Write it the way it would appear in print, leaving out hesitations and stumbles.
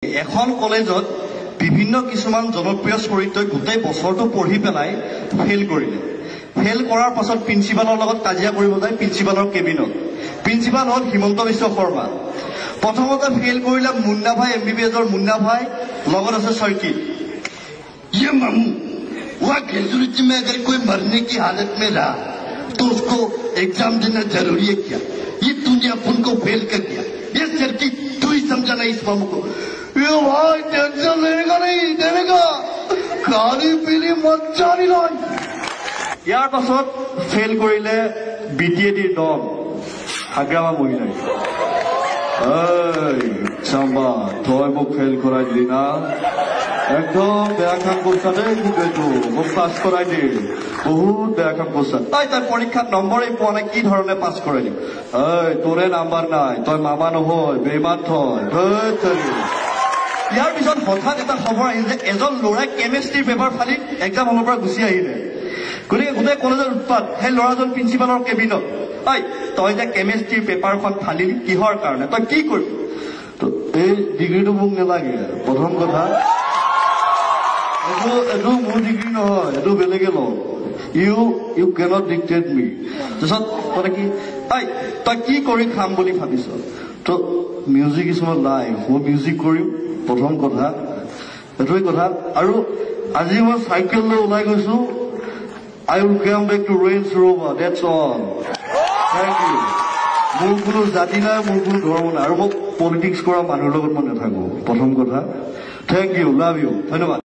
এখন কলেজত বিভিন্ন কিছুমান জনপ্ৰিয় চৰিত্ৰই গোটেই বছৰটো পঢ়ি পেলাই ফেল কৰিলে। ফেল কৰাৰ পাছত প্ৰিন্সিপালৰ লগত কাজিয়া কৰিব যায় প্ৰিন্সিপালৰ কেবিনত। প্ৰিন্সিপাল হ'ল হিমন্ত বিশ্ব শৰ্মা। প্ৰথমতে ফেল কৰিলে মুন্না ভাই MBBSৰ মুন্না ভাই, লগত আছে চৰ্কিত। ये मामू वहाँ ग्रेजुएट में अगर कोई मरने की हालत में रहा तो उसको एग्जाम देना जरूरी है क्या? ये तूने अपन को फेल कर दिया। ये सर्किट तू ही समझा नहीं इस मामू को। ये भाई टेंशन लेगा नहीं देगा खाली पीली मच्छा नहीं लाई। ইয়াৰ পাছত ফেল কৰিলে BTADৰ দল হাগ্ৰামা মহিলাই। চাম্বা তই মোক ফেল কৰাই দিলি না, একদম বেয়া কাম কৰিছা দেই, কিন্তু এইটো মোক পাছ কৰাই দিল, বহুত বেয়া কাম কৰিছা। তই পৰীক্ষাত নম্বৰেই পোৱা নাই, কি ধৰণে পাছ কৰাই দিম? তোৰে নাম্বাৰ নাই, তই মামা নহয় বেইমান থয়। ইয়াৰ পিছত হঠাৎ এটা খবৰ আহিল যে এজন ল'ৰাই কেমেষ্ট্ৰিৰ পেপাৰ ফালি এক্সাম হলৰ পৰা গুচি আহিলে। গতিকে গোটেই কলেজৰ উৎপাত। সেই ল'ৰাজন প্ৰিন্সিপালৰ কেবিনত। তই যে কেমেষ্ট্ৰিৰ পেপাৰখন ফালিলি কিহৰ কাৰণে, তই কি কৰিবি? এই ডিগ্ৰীটো মোক নালাগে। প্ৰথম কথা এইটো মোৰ ডিগ্ৰী নহয়, এইটো বেলেগে লওঁ। ইউ কেনট ডিক্টেট মি। তাৰপিছত তই কি তই কি কৰি খাম বুলি ভাবিছ? তো মিউজিক ইজ মাই লাইফ, মই মিউজিক কৰিম প্ৰথম কথা, এইটোৱে কথা। আৰু আজি মই চাইকেল লৈ ওলাই গৈছো। I will come back to Range Rover, that's all. Thank you. মোৰ কোনো জাতি নাই, মোৰ কোনো ধৰ্ম নাই, আৰু মই পলিটিক্স কৰা মানুহৰ লগত মই নাথাকো, প্ৰথম কথা। থেংক ইউ, লাভ ইউ, ধন্যবাদ।